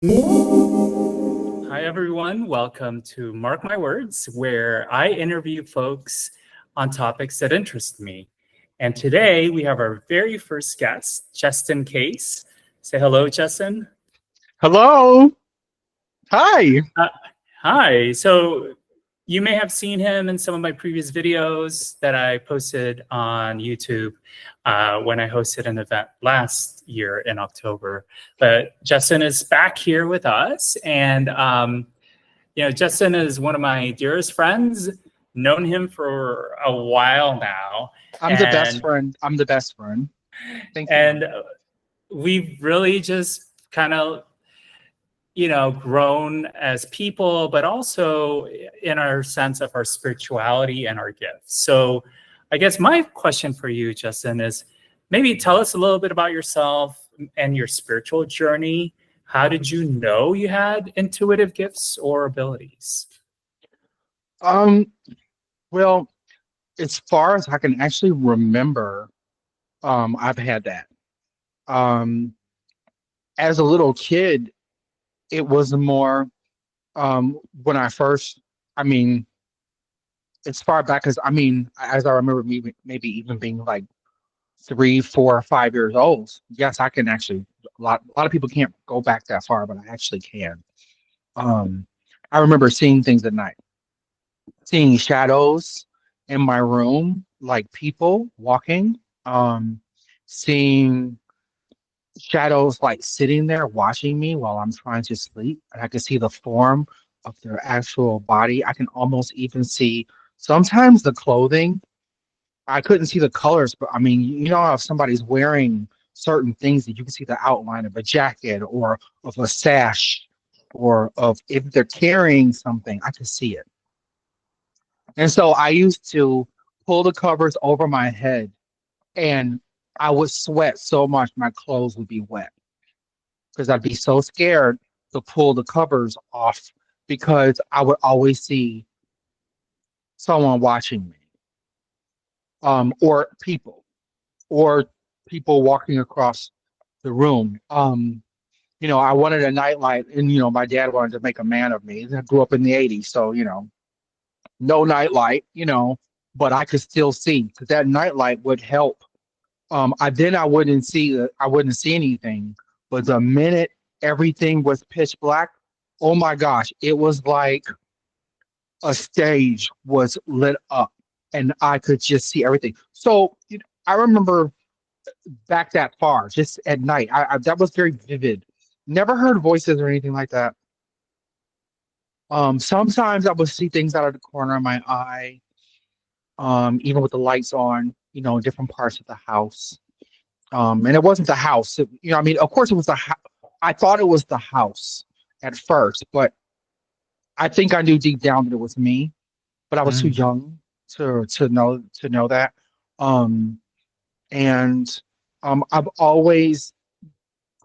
Hi, everyone. Welcome to Mark My Words, where I interview folks on topics that interest me. And today we have our very first guest, Jesten Case. Say hello, Jesten. Hello. Hi. Uh, Hi. So you may have seen him in some of my previous videos that I posted on YouTube when I hosted an event last year in October. But Jesten is back here with us, and Jesten is one of my dearest friends. Known him for a while now, I'm the best and friend. I'm the best friend. Thank you. and we've really just kind of grown as people, but also in our sense of our spirituality and our gifts. So I guess my question for you, Jesten, is maybe tell us a little bit about yourself and your spiritual journey. How did you know you had intuitive gifts or abilities? Um, well, as far as I can actually remember, I've had that. Um, as a little kid, it was more when I first, I mean, as far back as as I remember me maybe even being like 3, 4, 5 years old. Yes, I can actually a lot of people can't go back that far, but I actually can. Um, I remember seeing things at night, seeing shadows in my room, like people walking, seeing shadows like sitting there watching me while I'm trying to sleep. And I can see the form of their actual body. I can almost even see sometimes the clothing. I couldn't see the colors, but I mean, you know how if somebody's wearing certain things that you can see the outline of a jacket or of a sash or of if they're carrying something, I could see it. And so I used to pull the covers over my head and I would sweat so much my clothes would be wet because I'd be so scared to pull the covers off because I would always see someone watching me, or people walking across the room. I wanted a nightlight, and my dad wanted to make a man of me. I grew up in the '80s, so no nightlight, but I could still see because that nightlight would help. I wouldn't see anything, but the minute everything was pitch black, oh my gosh, it was like a stage was lit up, and I could just see everything. So I remember back that far, just at night. That was very vivid. Never heard voices or anything like that. Sometimes I would see things out of the corner of my eye, even with the lights on, in different parts of the house. And it wasn't the house. Of course it was the house. I thought it was the house at first, but I think I knew deep down that it was me, but I was too Mm. young to know that. Um, and I've always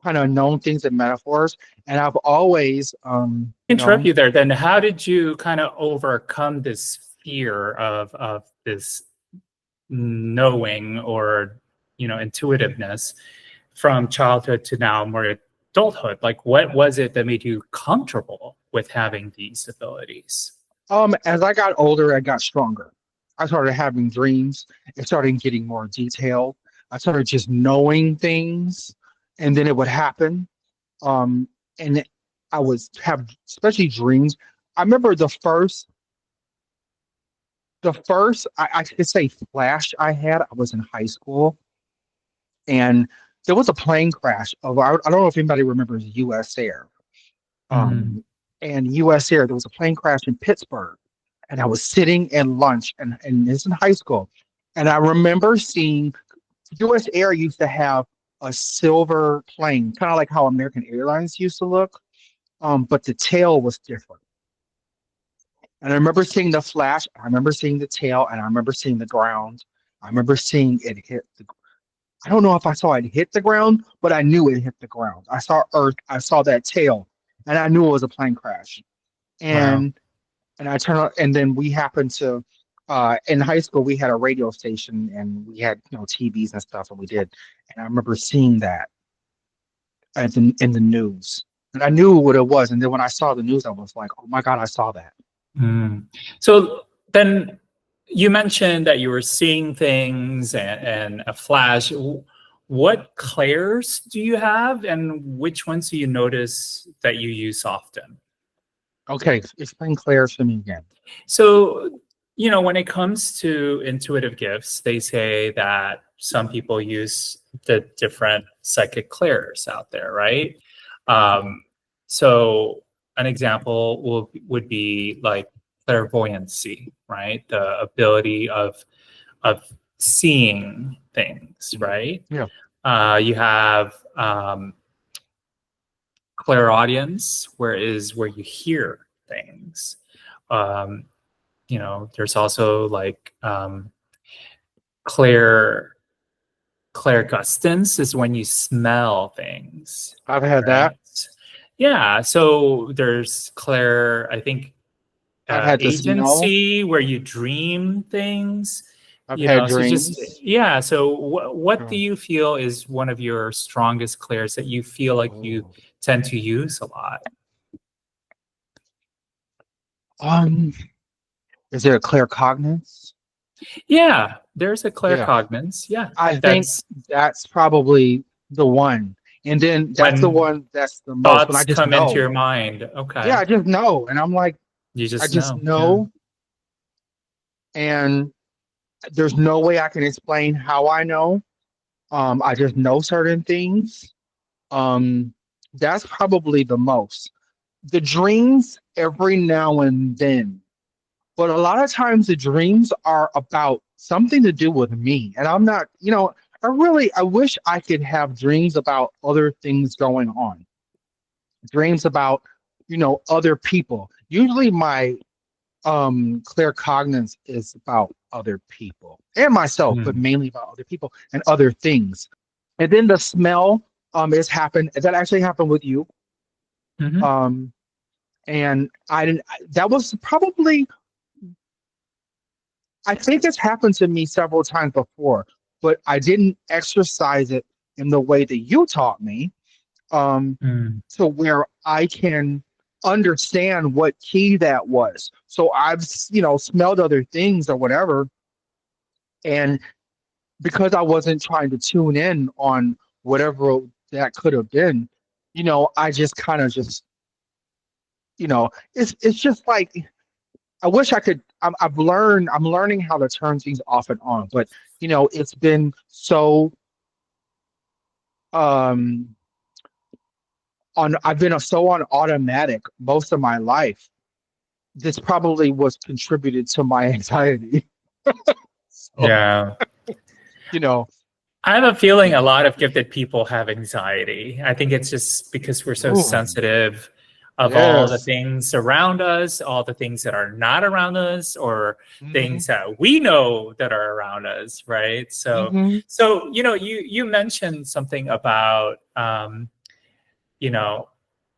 kind of known things in metaphors, and I've always, Interrupt you there. Then how did you kind of overcome this fear of this knowing or intuitiveness from childhood to now more adulthood? Like, what was it that made you comfortable with having these abilities? as I got older, I got stronger. I started having dreams. It started getting more detailed. I started just knowing things, and then it would happen. Um, and I would have especially dreams. I remember the first I could say flash I had. I was in high school, and there was a plane crash. I don't know if anybody remembers U.S. Air. Mm. Um, and U.S. Air, there was a plane crash in Pittsburgh, and I was sitting in lunch, and this in high school, and I remember seeing U.S. Air used to have a silver plane, kind of like how American Airlines used to look, but the tail was different. And I remember seeing the flash, I remember seeing the tail, and I remember seeing the ground. I remember seeing it hit the. I don't know if I saw it hit the ground, but I knew it hit the ground. I saw Earth, I saw that tail, and I knew it was a plane crash. Wow. And I turned out, and then we happened to, in high school, we had a radio station and we had, TVs and stuff, and we did. And I remember seeing that in the news. And I knew what it was. And then when I saw the news, I was like, oh my God, I saw that. Mm. So then you mentioned that you were seeing things and a flash. What clairs do you have, and which ones do you notice that you use often? Okay, explain Claire to me again. So, when it comes to intuitive gifts, they say that some people use the different psychic clairs out there, right? Um, so, an example would be like clairvoyancy, right? The ability of seeing things, right? Yeah, You have clairaudience, where you hear things. Um, there's also like clair clairgustance is when you smell things, I've had that. right? Yeah. So there's clair, I think, I've had the smell. agency, where you dream things. I've had So just dreams. yeah. So what do Oh, you feel is one of your strongest clairs that you feel like you oh. tend to use a lot? Um, is it a claircognizance? Yeah, there's a Yeah, claircognizance. Yeah, I think that's that's probably the one. And then that's the when one that's the most when I thoughts just come into know. your mind. Yeah, Okay. I just know. And I'm like, You I just just know. Yeah. know. And there's no way I can explain how I know. I just know certain things. Um, that's probably the most. The dreams every now and then, but a lot of times the dreams are about something to do with me, and I'm not. I wish I could have dreams about other things going on. Dreams about, other people. Usually my claircognizance is about other people and myself, but Mm. mainly about other people and other things. And then the smell is happened that actually happened with you. Hmm. Um and I didn't that was probably I think it's happened to me several times before, but I didn't exercise it in the way that you taught me, um Mm. to where I can understand what key that was. So I've smelled other things or whatever, and because I wasn't trying to tune in on whatever that could have been, I just kind of just, it's just like I wish I could. I'm learning how to turn things off and on, but it's been so um on. I've been so on automatic most of my life. This probably was contributed to my anxiety. So, Yeah. you know, I have a feeling a lot of gifted people have anxiety. I think it's just because we're so ooh, sensitive of all the yes. things around us, all the things that are not around us, or Hmm. things that we know that are around us, right? Hmm. So you mentioned something about you know,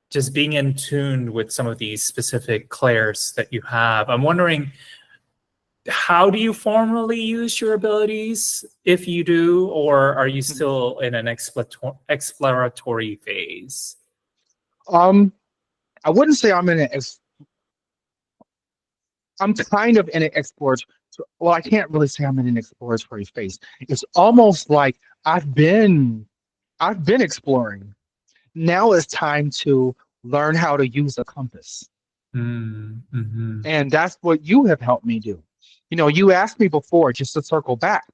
just being in tune with some of these specific clairs that you have. I'm wondering, how do you formally use your abilities, if you do, or are you still in an exploratory phase? Um, I wouldn't say I'm kind of in an exploratory. Well, I can't really say I'm in an exploratory phase. It's almost like I've been exploring. Now it's time to learn how to use a compass. Mm-hmm. And that's what you have helped me do. You asked me before, just to circle back.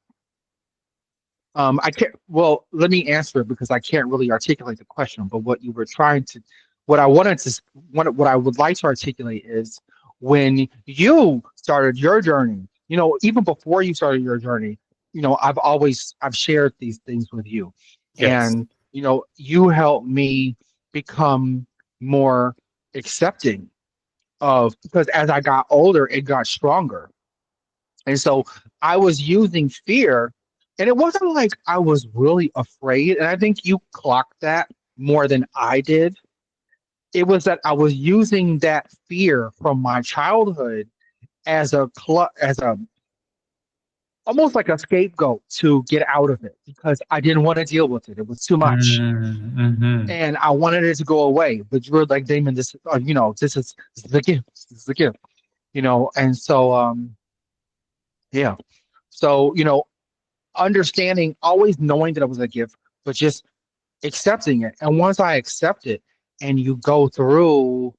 I can't, well, let me answer it because I can't really articulate the question, but what I wanted to, what I would like to articulate is when you started your journey, even before you started your journey, I've shared these things with you, Yes. and, you helped me become more accepting of, because as I got older, it got stronger. And so I was using fear, and it wasn't like I was really afraid. And I think you clocked that more than I did. It was that I was using that fear from my childhood as a almost like a scapegoat to get out of it because I didn't want to deal with it. It was too much. Mm-hmm. And I wanted it to go away. But you were like, Damon, this is the gift. This is the gift. And so yeah. So, understanding, always knowing that it was a gift, but just accepting it. And once I accept it and you go through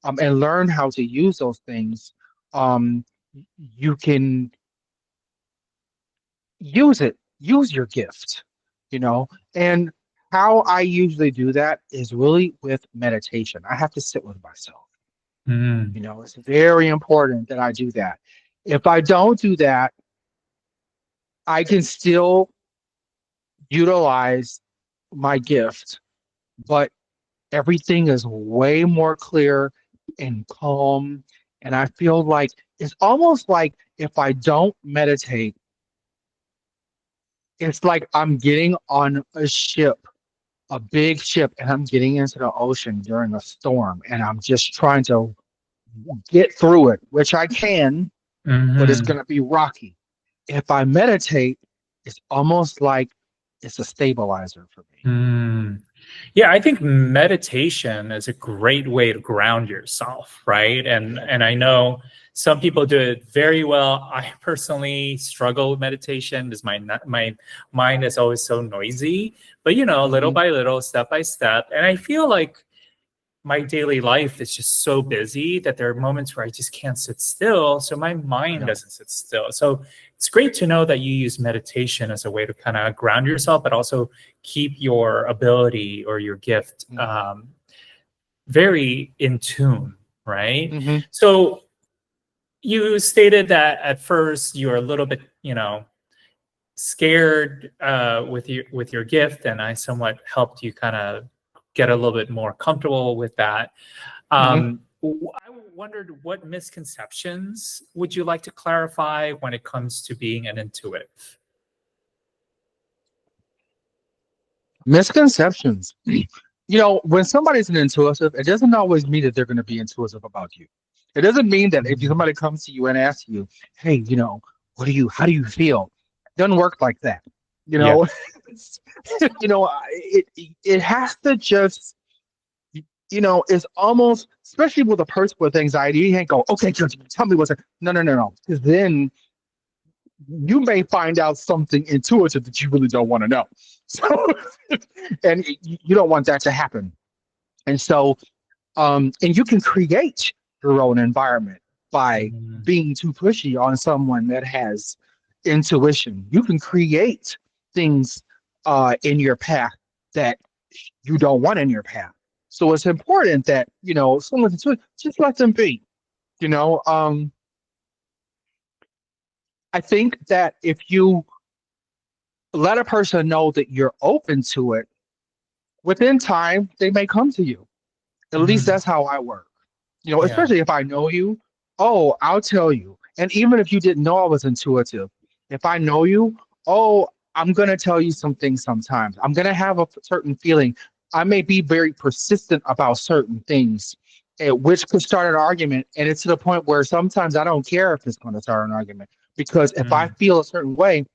and learn how to use those things, um, you can use your gift, and how I usually do that is really with meditation. I have to sit with myself. Mm-hmm. It's very important that I do that. If I don't do that, I can still utilize my gift, but everything is way more clear and calm. And I feel like it's almost like if I don't meditate, it's like I'm getting on a ship, a big ship, and I'm getting into the ocean during a storm, and I'm just trying to get through it, which I can, but it's Mm-hmm. going to be rocky. If I meditate, it's almost like it's a stabilizer for me. Mm. Yeah, I think meditation is a great way to ground yourself, right? And I know some people do it very well. I personally struggle with meditation because my mind is always so noisy. But little Mhm. by little, step by step, and I feel like my daily life is just so busy that there are moments where I just can't sit still. So my mind Yeah. doesn't sit still. So it's great to know that you use meditation as a way to kind of ground yourself, but also keep your ability or your gift very in tune, right? Mm-hmm. So you stated that at first you were a little bit, scared with your gift, and I somewhat helped you kind of get a little bit more comfortable with that. Mm-hmm. I wondered, what misconceptions would you like to clarify when it comes to being an intuitive? Misconceptions. When somebody's an intuitive, it doesn't always mean that they're going to be intuitive about you. It doesn't mean that if Mm. somebody comes to you and asks you, hey, how do you feel? It doesn't work like that. You Yeah. know, it has to just, it's almost, especially with a person with anxiety, you can't go, okay, tell me what's it. No, no, no, no. Because then you may find out something intuitive that you really don't want to know. So, and you don't want that to happen. And so, and you can create your own environment by Mm. being too pushy on someone that has intuition. You can create things in your path that you don't want in your path. So it's important that, someone's intuitive, just let them be. You know, um, I think that if you let a person know that you're open to it, within time, they may come to you. At least Mm. that's how I work. Yeah. Especially if I know you, oh, I'll tell you. And even if you didn't know I was intuitive, if I know you, oh, I'm going to tell you some things sometimes. I'm going to have a certain feeling. I may be very persistent about certain things, which could start an argument. And it's to the point where sometimes I don't care if it's going to start an argument because if I Mm. feel a certain way,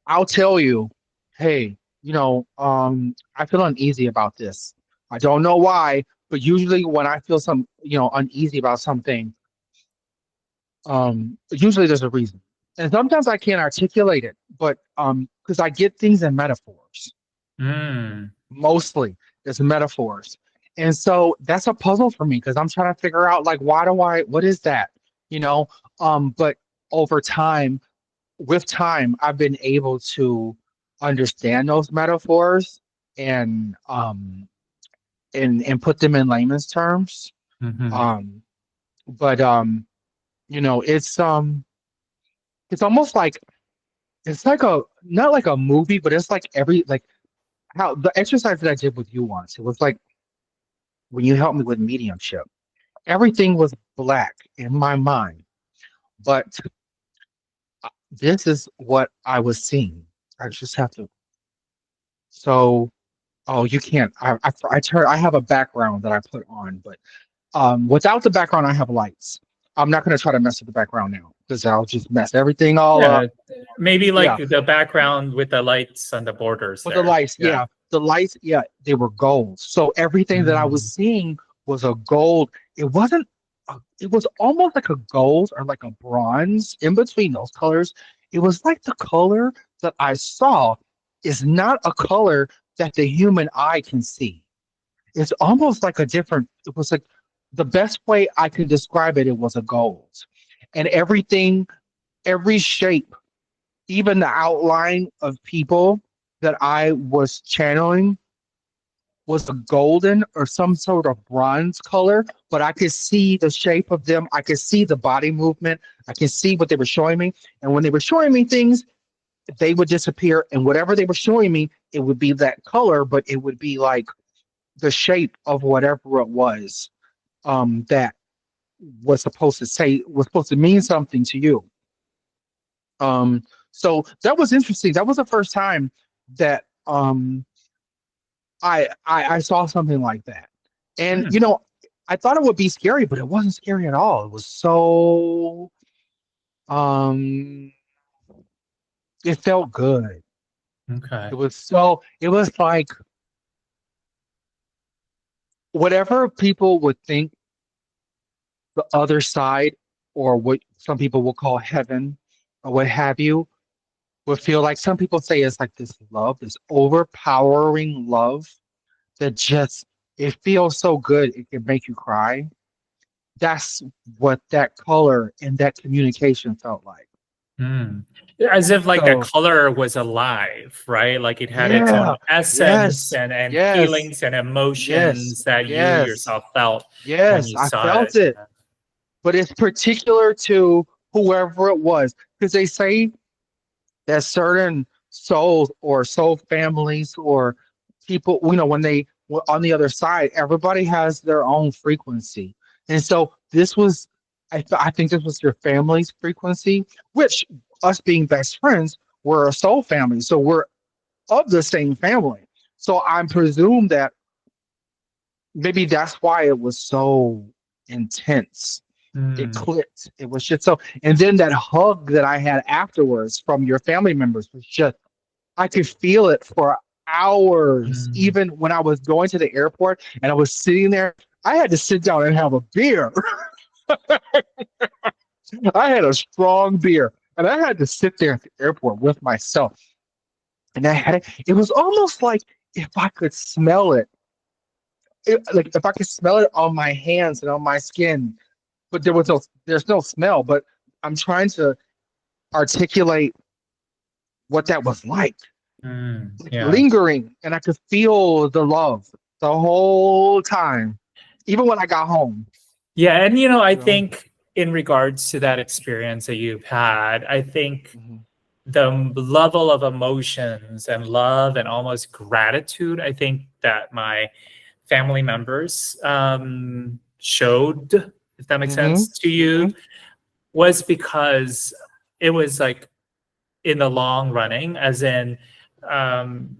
I'll tell you, hey, I feel uneasy about this. I don't know why, but usually when I feel uneasy about something, usually there's a reason. And sometimes I can't articulate it, but because I get things in metaphors, Mm. mostly it's metaphors. And so that's a puzzle for me because I'm trying to figure out like what is that? You know? But over time, with time, I've been able to understand those metaphors and and put them in layman's terms. Mhm. Um, but it's almost like it's like a not like a movie, but it's like every like how the exercise that I did with you once. It was like when you helped me with mediumship. Everything was black in my mind, but this is what I was seeing. I just have to. So oh, you can't. I have a background that I put on, but without the background, I have lights. I'm not going to try to mess with the background now because I'll just mess everything all Yeah, up. maybe like Yeah, the background with the lights on the borders but the there. lights, Yeah. yeah, the lights, yeah, they were gold. So everything that I was Mm, seeing was a gold. It wasn't. It was almost like a gold or like a bronze in between those colors. It was like the color that I saw is not a color that the human eye can see. It's almost like a different. It was like the best way I could describe it. It was a gold, and everything, every shape, even the outline of people that I was channeling was a golden or some sort of bronze color, but I could see the shape of them. I could see the body movement. I could see what they were showing me. And when they were showing me things, they would disappear. And whatever they were showing me, it would be that color, but it would be like the shape of whatever it was that was supposed to mean something to you. Um, so that was interesting. That was the first time that I saw something like that. And mm, I thought it would be scary, but it wasn't scary at all. It was so um it felt good. okay. It was like whatever people would think the other side or what some people will call heaven or what have you would feel like some people say it's like this love, this overpowering love that just it feels so good it can make you cry. That's what that color and that communication felt like. Mm. As if like the So color was alive, right? Like it had its yeah, own essence yes, and yes, feelings and yes, emotions that you yes, yourself felt when yes. you I saw it. felt it, but it's particular to whoever it was because they say that certain souls or soul families or people, when they were on the other side, everybody has their own frequency. And so this was, I think this was your family's frequency, which us being best friends, we're a soul family. So we're of the same family. So I'm presumed that maybe that's why it was so intense. It Mm, clicked. It was just so, and then that hug that I had afterwards from your family members was just I could feel it for hours. mm, Even when I was going to the airport and I was sitting there, I had to sit down and have a beer. I had a strong beer and I had to sit there at the airport with myself. And it was almost like if I could smell like if I could smell it on my hands and on my skin, but there's no smell, but I'm trying to articulate what that was like. yeah. Lingering, and I could feel the love the whole time, even when I got home. Yeah. And, I You know. think in regards to that experience that you've had, I think Mhm. the level of emotions and love and almost gratitude, I think that my family members showed, if that makes sense Mhm. to you, Mhm. was because it was like in the long running, as in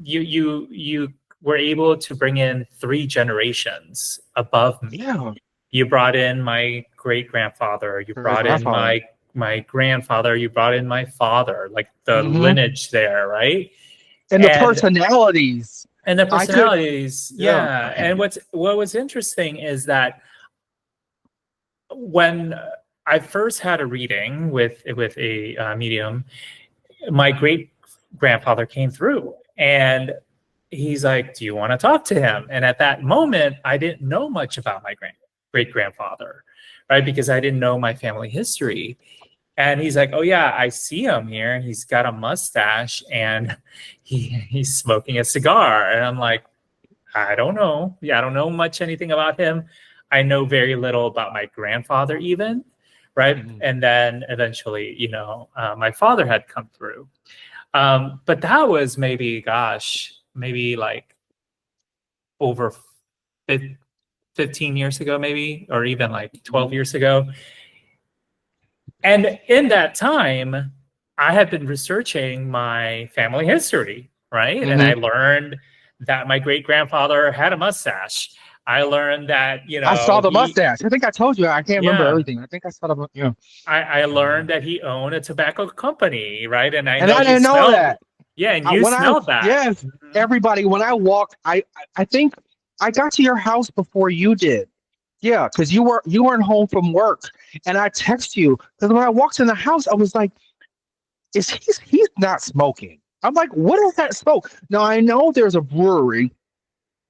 you were able to bring in three generations above me. Yeah. You brought in my great grandfather, you Great brought in grandfather. my grandfather, you brought in my father, like the Mhm. lineage there, right? And the And personalities. the I could. personalities, Yeah. yeah. And what was interesting is that when I first had a reading with a medium, my great grandfather came through and he's like, "Do you want to talk to him?" And at that moment, I didn't know much about my great grandfather, right? Because I didn't know my family history. And he's like, "Oh yeah, I see him here. He's got a mustache and he's smoking a cigar." And I'm like, "I don't know. Yeah, I don't know much anything about him. I know very little about my grandfather even." Right. Mhm. And then eventually, my father had come through. But that was maybe like over 15 years ago, maybe, or even like 12 Mhm. years ago. And in that time, I had been researching my family history, right? And I Mhm. learned that my great grandfather had a mustache. I learned that, I saw the mustache. I think I told you. I can't remember yeah, everything. I think I saw the, I learned that he owned a tobacco company, right? And I and know I you didn't know smelled, that. yeah, and you smelled that. Yes, Mhm. everybody, when I walked, I think I got to your house before you did. Yeah, because you weren't home from work, and I text you because when I walked in the house, I was like, "Is he's not smoking?" I'm like, "What is that smoke?" Now I know there's a brewery,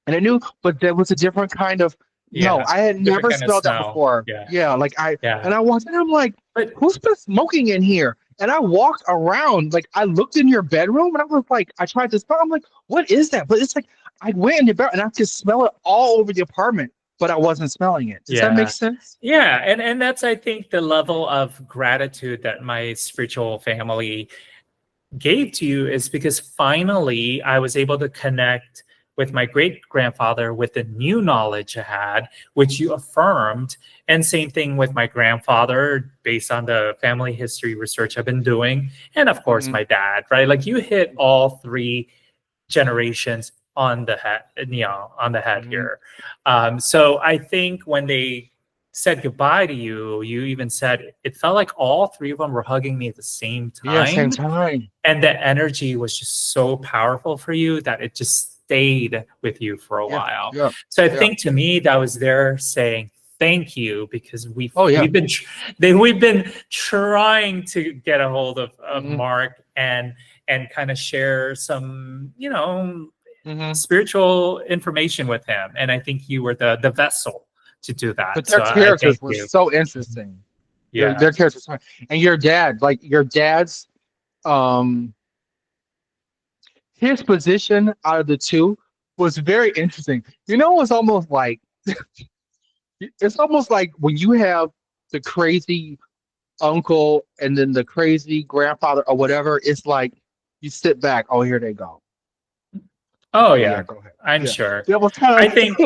and I knew, but there was a different kind of. No, Yeah, I had different never kind of smelled that smell. before. Yeah, Yeah, yeah. and I walked in, I'm like, But "Who's been smoking in here?" And I walked around, like I looked in your bedroom, and I was like, I tried to smell. I'm like, "What is that?" But it's like I went in your bedroom, and I could smell it all over the apartment, but I wasn't smelling it. Does that make yeah, sense? yeah, and that's, I think, the level of gratitude that my spiritual family gave to you, is because finally I was able to connect with my great grandfather with the new knowledge I had, which you affirmed. And same thing with my grandfather, based on the family history research I've been doing. And of course, Hmm. my dad, right? Like you hit all three generations on the head, on the head Hmm. here. So I think when they said goodbye to you, you even said it felt like all three of them were hugging me at the same Yeah, same time. time. And the energy was just so powerful for you that it just stayed with you for a Yeah, while. yeah, So I yeah. think to me that was their saying thank you, because Oh yeah. we've been trying to get a hold of Hmm. Mark and kind of share some, Hmm. spiritual information with him. And I think you were the vessel to do But that. their So I characters thank were you. so interesting. Yeah. Their characters, and your dad, like your dad's, um, his position out of the two was very interesting. It's almost like when you have the crazy uncle and then the crazy grandfather or whatever. It's like you sit back. Oh, here they go. Oh Okay, yeah, yeah, go ahead. I'm Yeah, sure. that was kind I of. think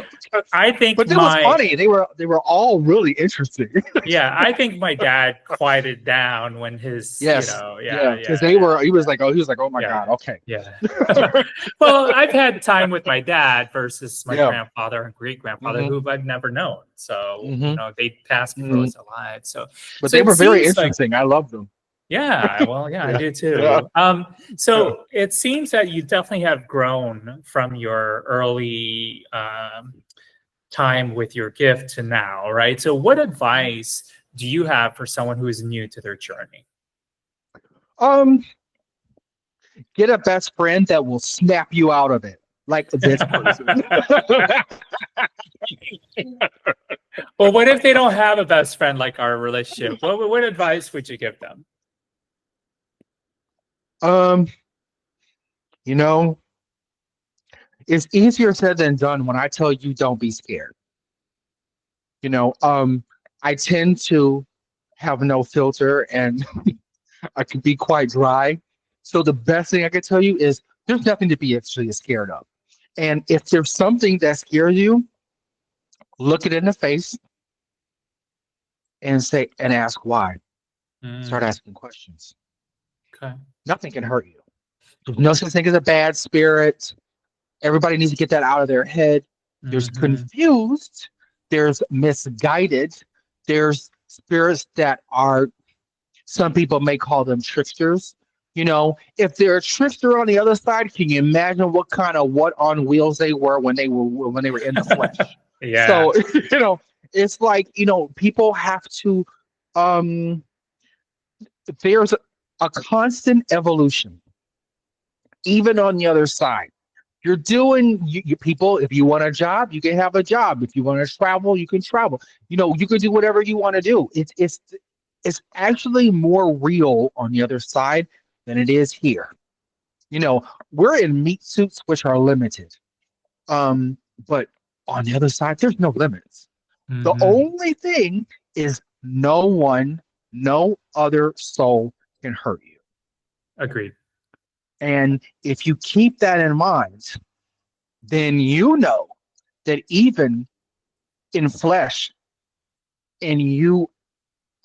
I think But it was my funny. They were all really interesting. Yeah, I think my dad quieted down when his, Yes, yeah, yeah, because yeah, they yeah, were. He was like, oh my yeah, god, okay. yeah. Well, I've had time with my dad versus my Yeah. grandfather and great grandfather, Hmm. who I've never known. So, Hmm. they passed before I Hmm. was alive. So, But so they it were very seems like, interesting. I loved them. yeah, well, yeah, I Yeah, do yeah, too. yeah. So it seems that you definitely have grown from your early time with your gift to now, right? So, what advice do you have for someone who is new to their journey? Um, get a best friend that will snap you out of it, like this person. Well, what if they don't have a best friend like our relationship? What advice would you give them? um, you know, it's easier said than done when I tell you don't be scared. You know, um, I tend to have no filter and I can be quite dry. So the best thing I can tell you is there's nothing to be actually scared of. And if there's something that scares you, look it in the face and say and ask why. Start Mm, asking questions. okay. Nothing can hurt you. There's no such thing as a bad spirit. Everybody needs to get that out of their head. There's Hmm. confused, there's misguided, there's spirits that are, some people may call them tricksters. If they're a trickster on the other side, can you imagine what on wheels they were when they were in the flesh? Yeah. So, you know, it's like, people have to, um there's a constant evolution, even on the other side. You're doing people. If you want a job, you can have a job. If you want to travel, you can travel. You can do whatever you want to do. It's actually more real on the other side than it is here. We're in meat suits which are limited. But on the other side, there's no limits. The Hmm. only thing is no other soul can hurt you. Agreed. And if you keep that in mind, then you know that even in flesh, and you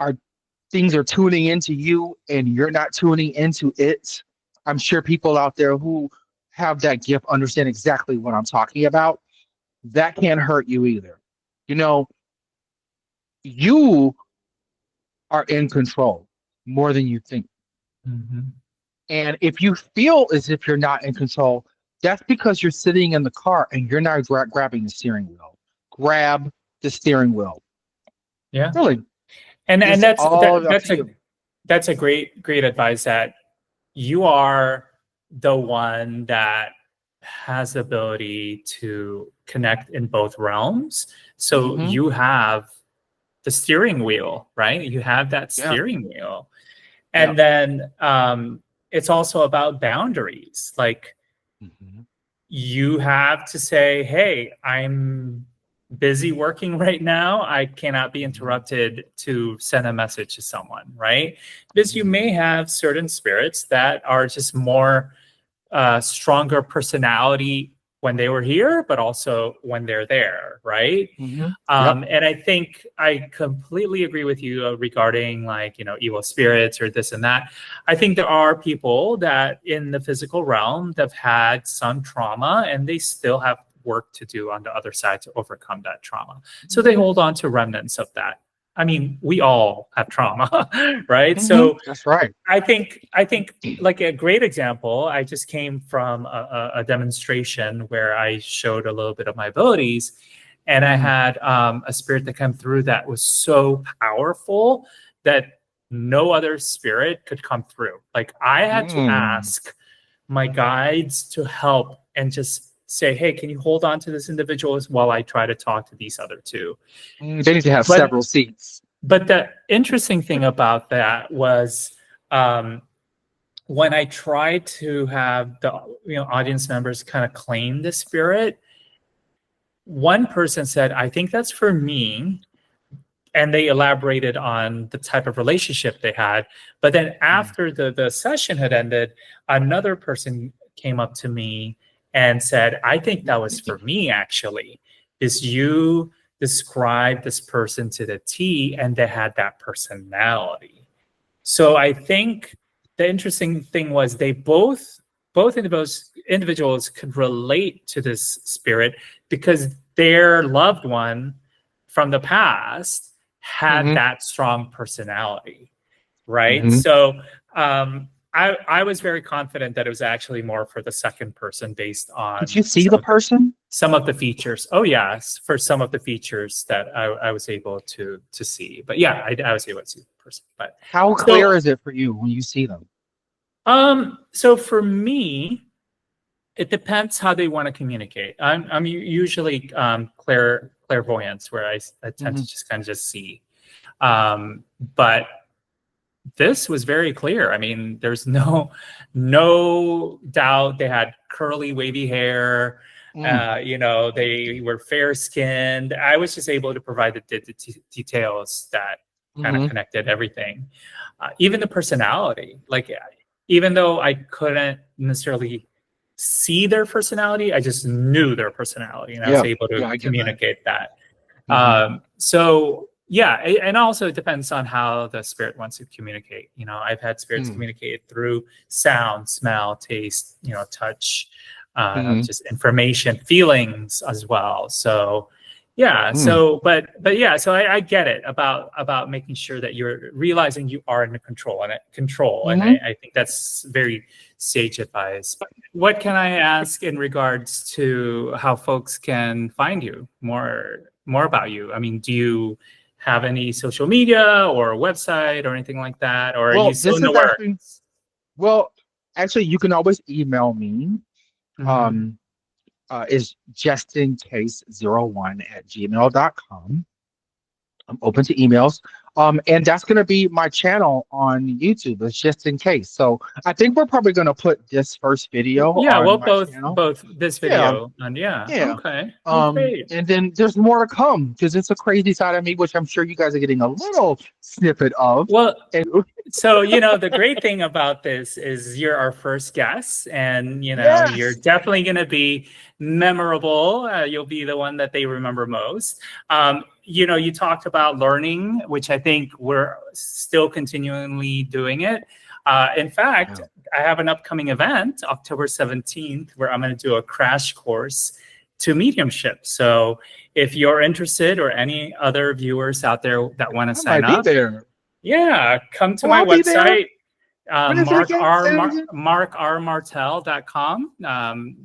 are things are tuning into you and you're not tuning into it. I'm sure people out there who have that gift understand exactly what I'm talking about. that can't hurt you either. You know, you are in control more than you think. Mm-hmm. And if you feel as if you're not in control, that's because you're sitting in the car and you're not grabbing the steering wheel. Grab the steering wheel. Yeah. Really, And it's all up that's to you. a great advice, that you are the one that has the ability to connect in both realms. So Hmm. you have the steering wheel, right? You have that Yeah, steering wheel. yeah. And then it's also about boundaries. Like, Hmm. you have to say, hey, I'm busy working right now. I cannot be Hmm. interrupted to send a message to someone, right? Because you Hmm. may have certain spirits that are just more stronger personality when they were here, but also when they're there, right? Hmm. Yep. And I think I completely agree with you regarding, like, evil spirits or this and that. I think there are people that in the physical realm that have had some trauma and they still have work to do on the other side to overcome that trauma. So they hold on to remnants of that. I mean, we all have trauma, right? Hmm. So That's right. I think like a great example, I just came from a demonstration where I showed a little bit of my abilities, and I Mm. had a spirit that came through that was so powerful that no other spirit could come through. Like, I had to Mm. ask my guides to help and just say, hey, can you hold on to this individual while I try to talk to these other two? They need to have But several seats. the interesting thing about that was, um, when I tried to have the audience members kind of claim the spirit, one person said, I think that's for me. And they elaborated on the type of relationship they had. But then Mm. after the session had ended, another person came up to me and said, I think that was for me, actually, is you described this person to the T and they had that personality. So I think the interesting thing was they both individuals could relate to this spirit because their loved one from the past had Hmm. that strong personality, right? Hmm. So I was very confident that it was actually more for the second person based Did on you see the person? some of the features. Oh yes, for some of the features that I was able to see. But yeah, I was able to see the person. But How so clear is it for you when you see them? so for me, it depends how they want to communicate. I'm usually clairvoyance, where I tend Hmm. to just kind of just see. But this was very clear. I mean, there's no doubt they had curly, wavy hair. Mm. They were fair skinned. I was just able to provide the details that kind of Hmm. connected everything. Even the personality, like, even though I couldn't necessarily see their personality, I just knew their personality, and I was Yeah, able to yeah, I get that. communicate that. Hmm. So yeah, and also it depends on how the spirit wants to communicate. I've had spirits Mm. communicate through sound, smell, taste, touch, Hmm. just information, feelings as well. So yeah, Mm. but yeah, so I get it about making sure that you're realizing you are in control, and Hmm. I think that's very sage advice. What can I ask in regards to how folks can find you, more about you? I mean, do you have any social media or a website or anything like that, or are you Well, still this in the is actually, works? well, actually, you can always email me. Mhm. Um, is jestencase01@gmail.com. I'm open to emails. And that's going to be my channel on YouTube. It's just in case. So I think we're probably going to put this first video Yeah, on well, my both channel. both this Yeah, video and yeah, yeah. okay, oh great. And then there's more to come because it's a crazy side of me, which I'm sure you guys are getting a little snippet of. Well, And so the great thing about this is you're our first guest, and you're yes. definitely going to be memorable. You'll be the one that they remember most. You talked about learning, which I think we're still continually doing it. In fact, Yeah. I have an upcoming event, October 17th, where I'm going to do a crash course to Mediumship. So if you're interested, or any other viewers out there that want to sign might be up, there. yeah, come to Oh, my I'll be there. website, What is it again? Say it again. markrmartel.com.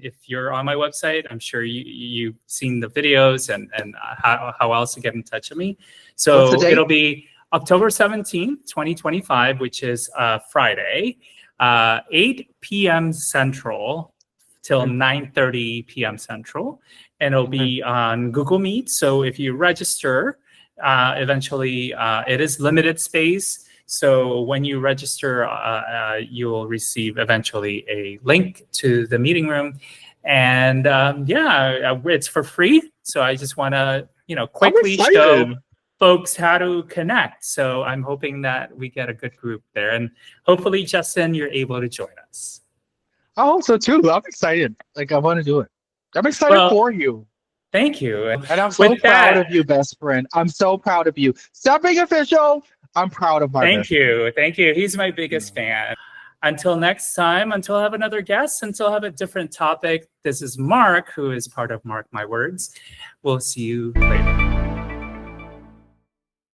If you're on my website, I'm sure you've seen the videos and how else to get in touch with me. What's the So date? it'll be October 17th, 2025, which is Friday, 8 p.m. Central till 9:30 p.m. Central. And it'll be on Google Meet. So if you register, eventually it is limited space. So when you register, you will receive eventually a link to the meeting room. And it's for free. So I just want to, quickly show folks how to connect. So I'm hoping that we get a good group there. And hopefully, Jesten, you're able to join us. I hope so too. I'm excited. Like, I want to do it. I'm excited for you. Thank you. And I'm so proud of you, best friend. I'm so proud of you. Stop being official. I'm proud of my Thank you. Thank you. He's my biggest fan. Until next time, until I have another guest, until I have a different topic, this is Mark, who is part of Mark My Words. We'll see you later.